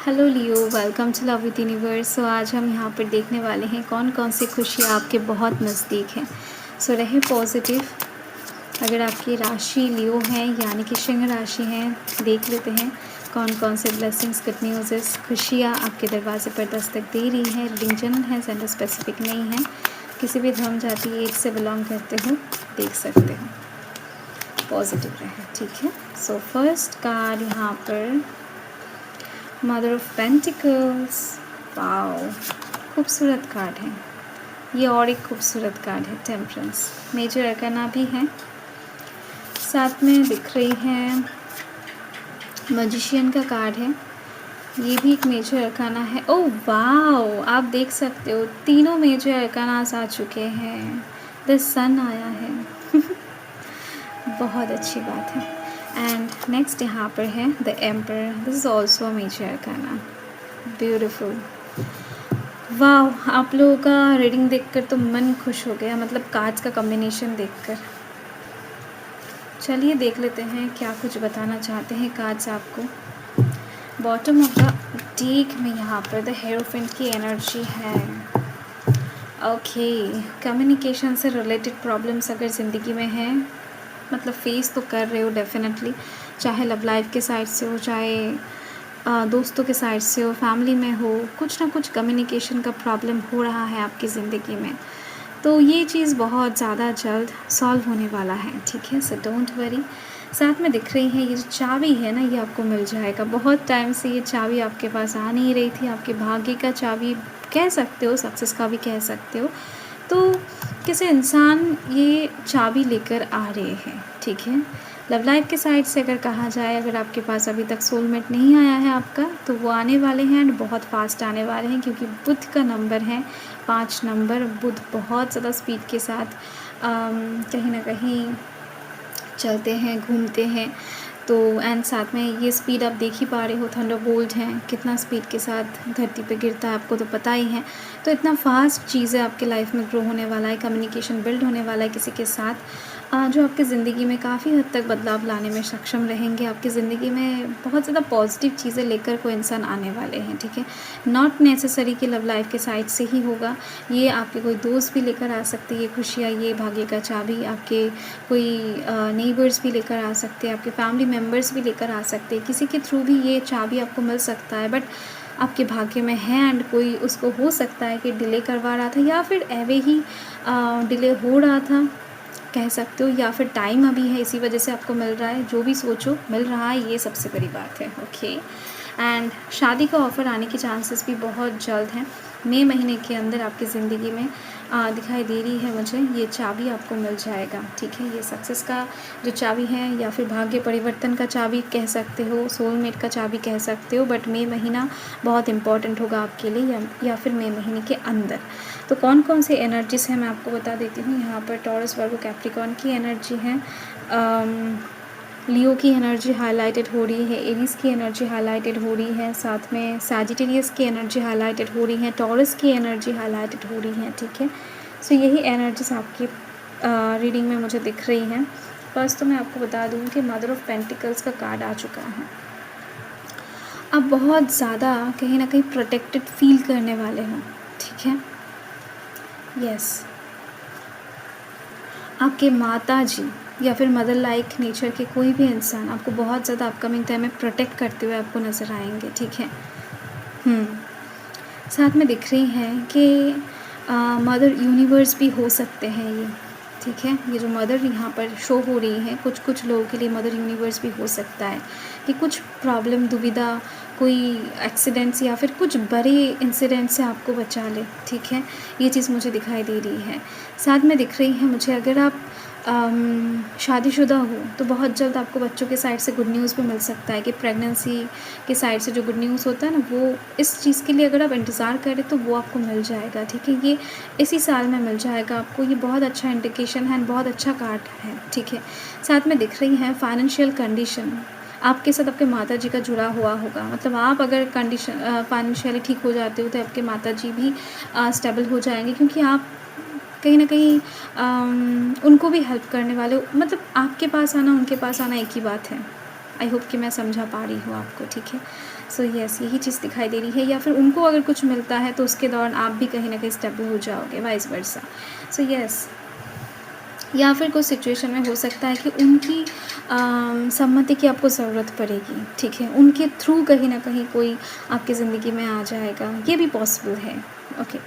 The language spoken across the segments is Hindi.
Hello Leo, welcome to love with universe. So आज हम यहाँ पर देखने वाले हैं कौन कौन सी खुशियाँ आपके बहुत नज़दीक हैं। सो रहे पॉजिटिव। अगर आपकी राशि लियो है यानी कि सिंह राशि हैं, देख लेते हैं कौन कौन से ब्लेसिंग्स, गुड न्यूज़, खुशियाँ आपके दरवाजे पर दस्तक दे रही हैं। रिडींग जनरल है, जेंडर स्पेसिफिक नहीं है, किसी भी धर्म जाति एज से बिलोंग करते हो, देख सकते हो। पॉजिटिव रहे, ठीक है। सो फर्स्ट कार्ड यहाँ पर मदर ऑफ पेंटिकल्स। वाओ, खूबसूरत कार्ड है ये, और एक खूबसूरत कार्ड है टेम्परेंस। मेजर अरकाना भी है, साथ में दिख रही है मैजिशियन का कार्ड है, ये भी एक मेजर अरकाना है। ओह वाओ, आप देख सकते हो तीनों मेजर अरकानास आ चुके हैं। द सन आया है बहुत अच्छी बात है। एंड नेक्स्ट यहाँ पर है the emperor. This is also a major arcana. Beautiful. वाह, आप लोगों का रीडिंग देखकर तो मन खुश हो गया, मतलब कार्ड्स का कॉम्बिनेशन देखकर। चलिए देख लेते हैं क्या कुछ बताना चाहते हैं कार्ड्स आपको। बॉटम ऑफ द डेक में यहाँ पर द हेरोफेंट की एनर्जी है। ओके, कम्युनिकेशन से रिलेटेड प्रॉब्लम्स अगर ज़िंदगी में हैं, मतलब फेस तो कर रहे हो डेफिनेटली, चाहे लव लाइफ के साइड से हो, चाहे दोस्तों के साइड से हो, फैमिली में हो, कुछ ना कुछ कम्युनिकेशन का प्रॉब्लम हो रहा है आपकी ज़िंदगी में। तो ये चीज़ बहुत ज़्यादा जल्द सॉल्व होने वाला है, ठीक है। So don't worry. साथ में दिख रही है ये जो चाबी है ना, ये आपको मिल जाएगा। बहुत टाइम से ये चाबी आपके पास आ नहीं रही थी, आपके भाग्य का चाबी कह सकते हो, सक्सेस का भी कह सकते हो। तो किसी इंसान ये चाबी लेकर आ रहे हैं, ठीक है। लव लाइफ के साइड से अगर कहा जाए, अगर आपके पास अभी तक सोलमेट नहीं आया है आपका, तो वो आने वाले हैं एंड बहुत फास्ट आने वाले हैं, क्योंकि बुध का नंबर है 5 नंबर। बुध बहुत ज़्यादा स्पीड के साथ कहीं ना कहीं चलते हैं, घूमते हैं। तो एंड साथ में ये स्पीड आप देख ही पा रहे हो, थंडरबोल्ट हैं, कितना स्पीड के साथ धरती पे गिरता है आपको तो पता ही है। तो इतना फास्ट चीज़ें आपके लाइफ में ग्रो होने वाला है, कम्युनिकेशन बिल्ड होने वाला है किसी के साथ, जो आपकी ज़िंदगी में काफ़ी हद तक बदलाव लाने में सक्षम रहेंगे। आपकी ज़िंदगी में बहुत ज़्यादा पॉजिटिव चीज़ें लेकर कोई इंसान आने वाले हैं, ठीक है। नॉट नेसेसरी कि लव लाइफ के साइड से ही होगा, ये आपके कोई दोस्त भी लेकर आ सकते हैं ये खुशियाँ, ये भाग्य का चाबी आपके कोई नेबर्स भी लेकर आ सकते हैं, आपके फैमिली मेम्बर्स भी लेकर आ सकते हैं, किसी के थ्रू भी ये चाबी आपको मिल सकता है। बट आपके भाग्य में है एंड कोई उसको हो सकता है कि डिले करवा रहा था, या फिर एवे ही डिले हो रहा था कह सकते हो, या फिर टाइम अभी है इसी वजह से आपको मिल रहा है। जो भी सोचो मिल रहा है, ये सबसे बड़ी बात है, ओके। एंड शादी का ऑफ़र आने के चांसेस भी बहुत जल्द हैं। मई महीने के अंदर आपकी ज़िंदगी में दिखाई दे रही है मुझे, ये चाबी आपको मिल जाएगा, ठीक है। ये सक्सेस का जो चाबी है, या फिर भाग्य परिवर्तन का चाबी कह सकते हो, सोलमेट का चाबी कह सकते हो। बट मई महीना बहुत इंपॉर्टेंट होगा आपके लिए, या फिर मई महीने के अंदर। तो कौन कौन सी एनर्जीज हैं मैं आपको बता देती हूँ। यहाँ पर टॉरस, वर्गो, कैप्रिकॉर्न की एनर्जी है, लियो की एनर्जी हाईलाइटेड हो रही है, एरीज की एनर्जी हाईलाइटेड हो रही है, साथ में सैजिटेरियस की एनर्जी हाईलाइटेड हो रही है, टॉरस की एनर्जी हाईलाइटेड हो रही है, ठीक है। सो यही एनर्जीज आपकी रीडिंग में मुझे दिख रही हैं। फर्स्ट तो मैं आपको बता दूँ कि मदर ऑफ पेंटिकल्स का कार्ड आ चुका है। आप बहुत ज़्यादा कहीं ना कहीं प्रोटेक्टेड फील करने वाले हो, ठीक है। यस, आपके माता जी या फिर मदर लाइक नेचर के कोई भी इंसान आपको बहुत ज़्यादा अपकमिंग टाइम में प्रोटेक्ट करते हुए आपको नज़र आएंगे, ठीक है। साथ में दिख रही हैं कि मदर यूनिवर्स भी हो सकते हैं ये, ठीक है। ये जो मदर यहाँ पर शो हो रही है, कुछ कुछ लोगों के लिए मदर यूनिवर्स भी हो सकता है कि कुछ प्रॉब्लम, दुविधा, कोई एक्सीडेंट्स या फिर कुछ बड़े इंसिडेंट से आपको बचा ले, ठीक है। ये चीज़ मुझे दिखाई दे रही है। साथ में दिख रही है मुझे, अगर आप शादीशुदा हो तो बहुत जल्द आपको बच्चों के साइड से गुड न्यूज़ भी मिल सकता है, कि प्रेगनेंसी के साइड से जो गुड न्यूज़ होता है ना, वो इस चीज़ के लिए अगर आप इंतज़ार करें तो वो आपको मिल जाएगा, ठीक है। ये इसी साल में मिल जाएगा आपको, ये बहुत अच्छा इंडिकेशन है, बहुत अच्छा कार्ड है, ठीक है। साथ में दिख रही है फाइनेंशियल कंडीशन, आपके साथ आपके माता जी का जुड़ा हुआ होगा, मतलब आप अगर कंडीशन फाइनेंशियली ठीक हो जाते हो तो आपके माता जी भी स्टेबल हो जाएंगे, क्योंकि आप कहीं ना कहीं उनको भी हेल्प करने वाले हो। मतलब आपके पास आना, उनके पास आना एक ही बात है। आई होप कि मैं समझा पा रही हूँ आपको, ठीक है। सो यस, यही चीज़ दिखाई दे रही है। या फिर उनको अगर कुछ मिलता है तो उसके दौरान आप भी कहीं ना कहीं स्टेबल हो जाओगे, वाइस वर्सा। सो यस, या फिर कुछ सिचुएशन में हो सकता है कि उनकी सम्मति की आपको ज़रूरत पड़ेगी, ठीक है, उनके थ्रू कहीं ना कहीं कोई आपकी ज़िंदगी में आ जाएगा, ये भी पॉसिबल है। ओके,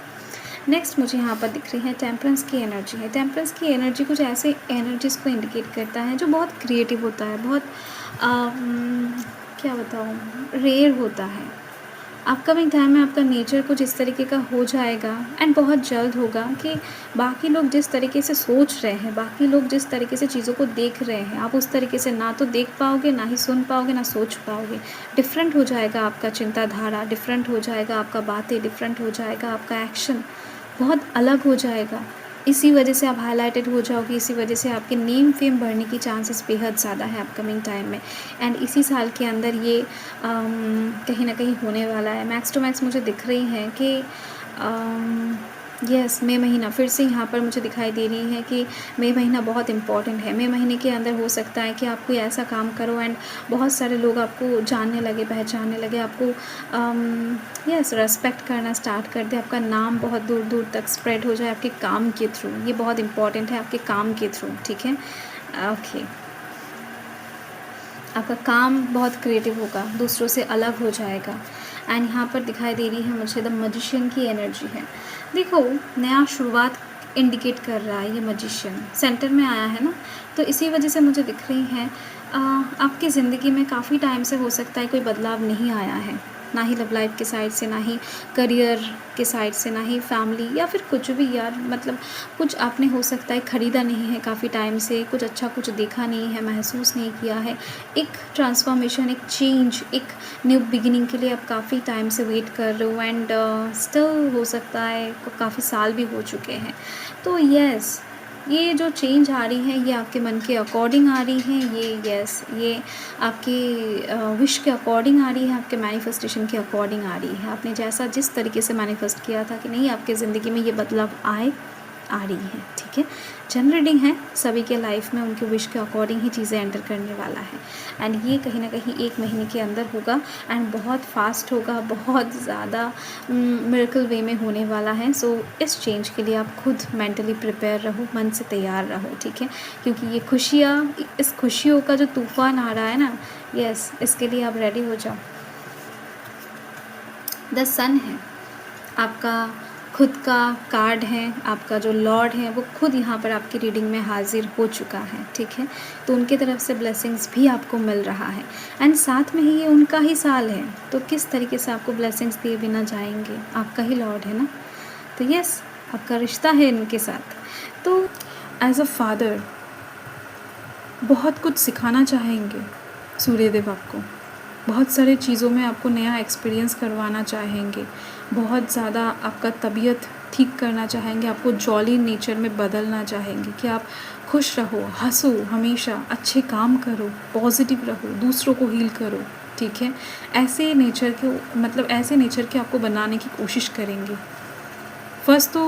नेक्स्ट मुझे यहाँ पर दिख रही है टेम्परेंस की एनर्जी है। टेम्परेंस की एनर्जी कुछ ऐसे एनर्जीज़ को इंडिकेट करता है जो बहुत क्रिएटिव होता है, बहुत क्या बताऊँ, रेयर होता है। अपकमिंग टाइम में आपका नेचर कुछ इस तरीके का हो जाएगा एंड बहुत जल्द होगा कि बाकी लोग जिस तरीके से सोच रहे हैं, बाकी लोग जिस तरीके से चीज़ों को देख रहे हैं, आप उस तरीके से ना तो देख पाओगे, ना ही सुन पाओगे, ना सोच पाओगे। डिफरेंट हो जाएगा आपका चिंताधारा, डिफरेंट हो जाएगा आपका बातें, डिफरेंट हो जाएगा आपका एक्शन, बहुत अलग हो जाएगा। इसी वजह से आप हाईलाइटेड हो जाओगे, इसी वजह से आपके नेम फेम बढ़ने की चांसेस बेहद ज़्यादा है अपकमिंग टाइम में। एंड इसी साल के अंदर ये कहीं ना कहीं होने वाला है। मैक्स टू मैक्स मुझे दिख रही हैं कि यस, मई महीना फिर से यहाँ पर मुझे दिखाई दे रही है कि मई महीना बहुत इंपॉर्टेंट है। मई महीने के अंदर हो सकता है कि आप कोई ऐसा काम करो एंड बहुत सारे लोग आपको जानने लगे, पहचानने लगे, आपको यस रेस्पेक्ट करना स्टार्ट कर दे, आपका नाम बहुत दूर दूर तक स्प्रेड हो जाए आपके काम के थ्रू। ये बहुत इंपॉर्टेंट है, आपके काम के थ्रू, ठीक है। ओके, आपका काम बहुत क्रिएटिव होगा, दूसरों से अलग हो जाएगा। एंड यहाँ पर दिखाई दे रही है मुझे द मजिशियन की एनर्जी है। देखो, नया शुरुआत इंडिकेट कर रहा है ये मजिशियन, सेंटर में आया है ना, तो इसी वजह से मुझे दिख रही है आपकी ज़िंदगी में काफ़ी टाइम से हो सकता है कोई बदलाव नहीं आया है, ना ही लव लाइफ के साइड से, ना ही करियर के साइड से, ना ही फैमिली, या फिर कुछ भी यार, मतलब कुछ आपने हो सकता है ख़रीदा नहीं है काफ़ी टाइम से, कुछ अच्छा कुछ देखा नहीं है, महसूस नहीं किया है। एक ट्रांसफॉर्मेशन, एक चेंज, एक न्यू बिगिनिंग के लिए आप काफ़ी टाइम से वेट कर रहे हो एंड स्टिल हो सकता है काफ़ी साल भी हो चुके हैं। तो यस, ये जो चेंज आ रही है ये आपके मन के अकॉर्डिंग आ रही है, ये आपके विश के अकॉर्डिंग आ रही है, आपके मैनिफेस्टेशन के अकॉर्डिंग आ रही है। आपने जैसा जिस तरीके से मैनिफेस्ट किया था कि नहीं आपके ज़िंदगी में ये बदलाव आ रही है, ठीक है। जनरल रीडिंग है, सभी के लाइफ में उनके विश के अकॉर्डिंग ही चीज़ें एंटर करने वाला है एंड ये कहीं ना कहीं 1 महीने के अंदर होगा एंड बहुत फास्ट होगा, बहुत ज़्यादा मिरेकल वे में होने वाला है। सो इस चेंज के लिए आप खुद मेंटली प्रिपेयर रहो, मन से तैयार रहो, ठीक है, क्योंकि ये खुशियाँ, इस खुशियों का जो तूफ़ान आ रहा है ना, यस, इसके लिए आप रेडी हो जाओ। द सन है, आपका खुद का कार्ड है, आपका जो लॉर्ड है वो खुद यहाँ पर आपकी रीडिंग में हाजिर हो चुका है, ठीक है। तो उनकी तरफ से ब्लेसिंग्स भी आपको मिल रहा है एंड साथ में ही ये उनका ही साल है, तो किस तरीके से आपको ब्लेसिंग्स दिए बिना जाएंगे, आपका ही लॉर्ड है ना। तो यस, आपका रिश्ता है इनके साथ। तो एज अ फादर बहुत कुछ सिखाना चाहेंगे सूर्यदेव आपको, बहुत सारे चीज़ों में आपको नया एक्सपीरियंस करवाना चाहेंगे, बहुत ज़्यादा आपका तबीयत ठीक करना चाहेंगे, आपको जॉली नेचर में बदलना चाहेंगे कि आप खुश रहो, हंसो, हमेशा अच्छे काम करो, पॉजिटिव रहो, दूसरों को हील करो, ठीक है। ऐसे नेचर के आपको बनाने की कोशिश करेंगे। फर्स्ट तो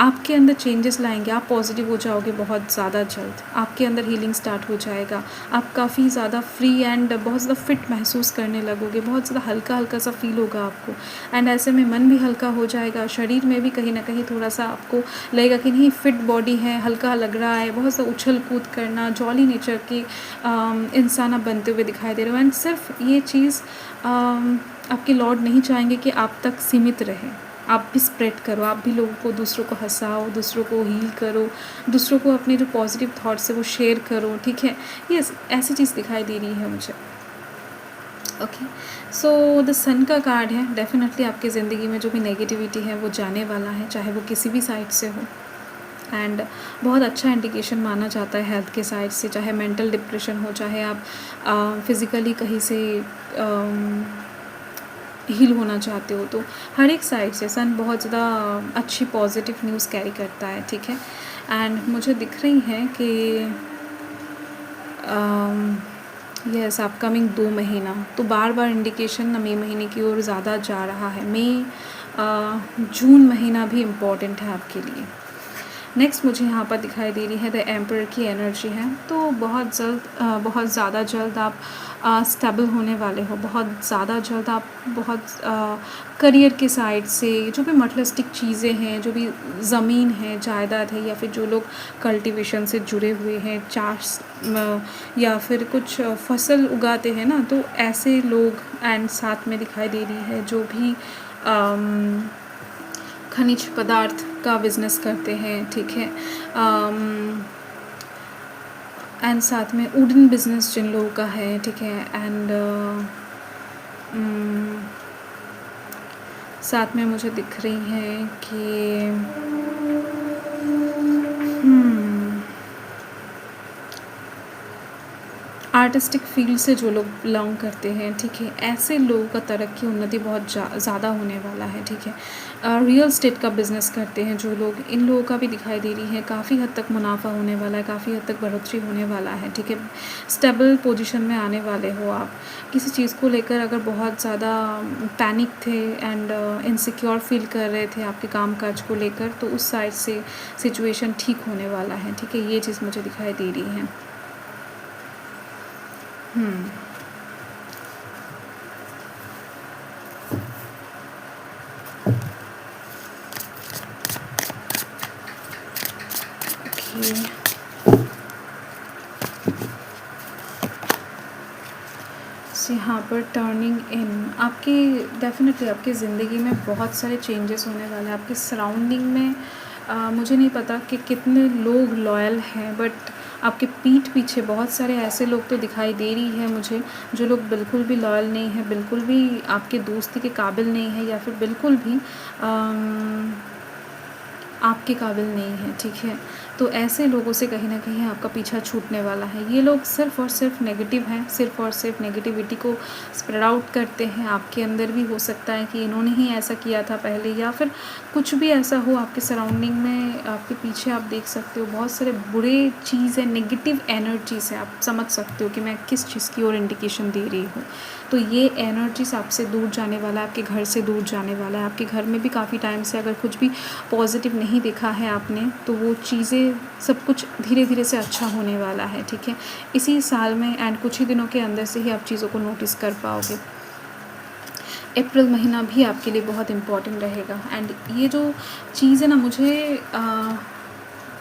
आपके अंदर चेंजेस लाएंगे, आप पॉजिटिव हो जाओगे बहुत ज़्यादा जल्द, आपके अंदर हीलिंग स्टार्ट हो जाएगा, आप काफ़ी ज़्यादा फ्री एंड बहुत ज़्यादा फिट महसूस करने लगोगे, बहुत ज़्यादा हल्का हल्का सा फील होगा आपको एंड ऐसे में मन भी हल्का हो जाएगा, शरीर में भी कहीं ना कहीं थोड़ा सा आपको लगेगा कि नहीं फिट बॉडी है, हल्का लग रहा है, बहुत सा उछल कूद करना, जॉली नेचर की इंसान आप बनते हुए दिखाई दे रहे हो एंड सिर्फ ये चीज़ आपके लॉर्ड नहीं चाहेंगे कि आप तक सीमित रहे, आप भी स्प्रेड करो, आप भी लोगों को, दूसरों को हंसाओ, दूसरों को हील करो, दूसरों को अपने जो पॉजिटिव थॉट्स है वो शेयर करो, ठीक है। यस, ऐसी चीज़ दिखाई दे रही है मुझे। ओके, सो द सन का कार्ड है, डेफिनेटली आपकी ज़िंदगी में जो भी नेगेटिविटी है वो जाने वाला है, चाहे वो किसी भी साइड से हो एंड बहुत अच्छा इंडिकेशन माना जाता है हेल्थ के साइड से, चाहे मेंटल डिप्रेशन हो, चाहे आप फिज़िकली कहीं से हील होना चाहते हो, तो हर एक साइड से सन बहुत ज़्यादा अच्छी पॉजिटिव न्यूज़ कैरी करता है, ठीक है। एंड मुझे दिख रही है कि यस, अपकमिंग 2 महीना तो बार बार इंडिकेशन मई महीने की ओर ज़्यादा जा रहा है। जून महीना भी इम्पॉर्टेंट है आपके लिए। नेक्स्ट मुझे यहाँ पर दिखाई दे रही है द एम्पर की एनर्जी है। तो बहुत ज़्यादा जल्द आप स्टेबल होने वाले हो, बहुत ज़्यादा जल्द आप बहुत करियर के साइड से जो भी मटेरियलिस्टिक चीज़ें हैं, जो भी ज़मीन है, जायदाद है, या फिर जो लोग कल्टीवेशन से जुड़े हुए हैं, चाष या फिर कुछ फसल उगाते हैं ना, तो ऐसे लोग एंड साथ में दिखाई दे रही है जो भी खनिज पदार्थ का बिज़नेस करते हैं, ठीक है, एंड साथ में वुडन बिज़नेस जिन लोगों का है, ठीक है, एंड साथ में मुझे दिख रही है कि आर्टिस्टिक फील्ड से जो लोग बिलोंग करते हैं, ठीक है, ऐसे लोगों का तरक्की उन्नति बहुत ज़्यादा होने वाला है, ठीक है। रियल स्टेट का बिज़नेस करते हैं जो लोग, इन लोगों का भी दिखाई दे रही है काफ़ी हद तक मुनाफा होने वाला है, काफ़ी हद तक बढ़ोतरी होने वाला है, ठीक है। स्टेबल पोजीशन में आने वाले हो आप। किसी चीज़ को लेकर अगर बहुत ज़्यादा पैनिक थे एंड इनसिक्योर फील कर रहे थे आपके काम काज को लेकर, तो उस साइड से सिचुएशन ठीक होने वाला है, ठीक है। ये चीज़ मुझे दिखाई दे रही है। यहाँ पर टर्निंग इन आपकी डेफिनेटली आपकी ज़िंदगी में बहुत सारे चेंजेस होने वाले हैं। आपकी सराउंडिंग में मुझे नहीं पता कि कितने लोग लॉयल हैं, बट आपके पीठ पीछे बहुत सारे ऐसे लोग तो दिखाई दे रही है मुझे, जो लोग बिल्कुल भी लॉयल नहीं है, बिल्कुल भी आपके दोस्ती के काबिल नहीं है, या फिर बिल्कुल भी आपके काबिल नहीं है, ठीक है। तो ऐसे लोगों से कहीं ना कहीं आपका पीछा छूटने वाला है। ये लोग सिर्फ़ और सिर्फ नेगेटिव हैं, सिर्फ़ और सिर्फ नेगेटिविटी को स्प्रेड आउट करते हैं। आपके अंदर भी हो सकता है कि इन्होंने ही ऐसा किया था पहले, या फिर कुछ भी ऐसा हो आपके सराउंडिंग में, आपके पीछे आप देख सकते हो बहुत सारे बुरे चीज़ है, नेगेटिव एनर्जीज है। आप समझ सकते हो कि मैं किस चीज़ की ओर इंडिकेशन दे रही हूँ। तो ये एनर्जीज आपसे दूर जाने वाला है, आपके घर से दूर जाने वाला है। आपके घर में भी काफ़ी टाइम से अगर कुछ भी पॉजिटिव नहीं देखा है आपने, तो वो चीज़ें सब कुछ धीरे धीरे से अच्छा होने वाला है, ठीक है। इसी साल में एंड कुछ ही दिनों के अंदर से ही आप चीज़ों को नोटिस कर पाओगे। अप्रैल महीना भी आपके लिए बहुत इम्पॉर्टेंट रहेगा। एंड ये जो चीज़ है ना, मुझे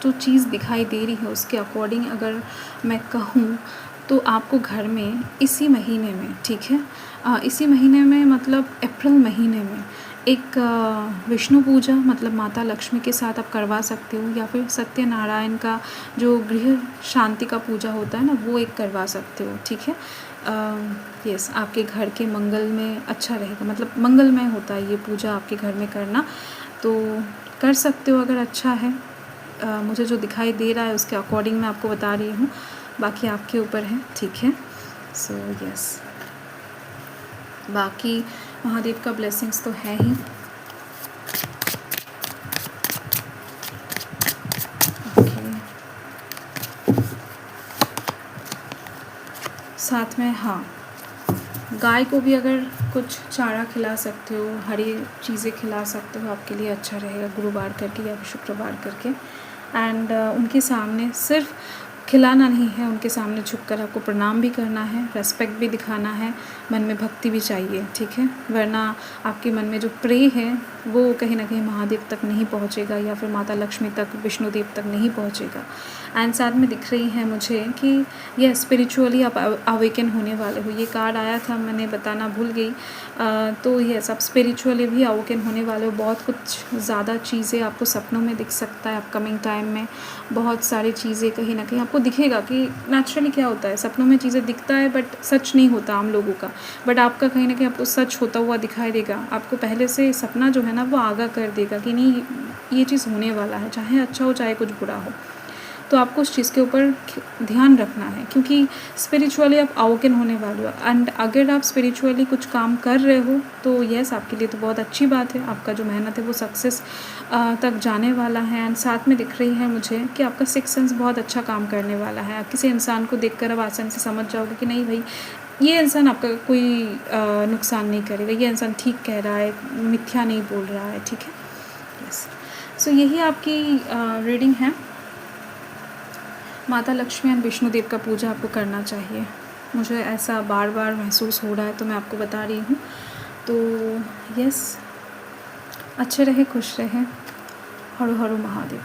जो चीज़ दिखाई दे रही है उसके अकॉर्डिंग अगर मैं कहूँ, तो आपको घर में इसी महीने में, ठीक है, इसी महीने में मतलब अप्रैल महीने में एक विष्णु पूजा मतलब माता लक्ष्मी के साथ आप करवा सकते हो, या फिर सत्यनारायण का जो गृह शांति का पूजा होता है ना, वो एक करवा सकते हो, ठीक है। यस, आपके घर के मंगल में अच्छा रहेगा, मतलब मंगलमय होता है ये पूजा आपके घर में करना, तो कर सकते हो अगर अच्छा है। मुझे जो दिखाई दे रहा है उसके अकॉर्डिंग मैं आपको बता रही हूँ, बाकी आपके ऊपर है, ठीक है। सो यस, बाकी महादेव का ब्लेसिंग्स तो है ही। साथ में हाँ, गाय को भी अगर कुछ चारा खिला सकते हो, हरी चीज़ें खिला सकते हो, आपके लिए अच्छा रहेगा गुरुवार करके या फिर शुक्रवार करके। एंड उनके सामने सिर्फ खिलाना नहीं है, उनके सामने झुककर आपको प्रणाम भी करना है, रेस्पेक्ट भी दिखाना है, मन में भक्ति भी चाहिए, ठीक है। वरना आपके मन में जो प्रेय है वो कहीं ना कहीं महादेव तक नहीं पहुंचेगा, या फिर माता लक्ष्मी तक, विष्णु देव तक नहीं पहुंचेगा। एंड साथ में दिख रही है मुझे कि यह स्पिरिचुअली आप अवेकन होने वाले हो। ये कार्ड आया था, मैंने बताना भूल गई। तो ये सब स्पिरिचुअली भी अवेकन होने वाले हो। बहुत कुछ ज़्यादा चीज़ें आपको सपनों में दिख सकता है अपकमिंग टाइम में। बहुत सारी चीज़ें कहीं ना कहीं आपको दिखेगा कि नेचुरली क्या होता है, सपनों में चीज़ें दिखता है बट सच नहीं होता आम लोगों का, बट आपका कहीं ना कहीं आपको सच होता हुआ दिखाई देगा। आपको पहले से सपना जो है ना वो आगाह कर देगा कि नहीं ये चीज़ होने वाला है, चाहे अच्छा हो चाहे कुछ बुरा हो। तो आपको उस चीज़ के ऊपर ध्यान रखना है, क्योंकि स्पिरिचुअली आप अवेकन होने वाले हो। एंड अगर आप स्पिरिचुअली कुछ काम कर रहे हो तो यस, आपके लिए तो बहुत अच्छी बात है। आपका जो मेहनत है वो सक्सेस तक जाने वाला है। एंड साथ में दिख रही है मुझे कि आपका सिक्स सेंस बहुत अच्छा काम करने वाला है। आप किसी इंसान को देखकर अब आसानी से समझ जाओगे कि नहीं भाई, ये इंसान आपका कोई नुकसान नहीं करेगा, ये इंसान ठीक कह रहा है, मिथ्या नहीं बोल रहा है, ठीक है। यस। सो यही आपकी रीडिंग है। माता लक्ष्मी एंड विष्णुदेव का पूजा आपको करना चाहिए। मुझे ऐसा बार बार महसूस हो रहा है तो मैं आपको बता रही हूँ। तो यस, अच्छे रहे, खुश रहें। हर हर महादेव।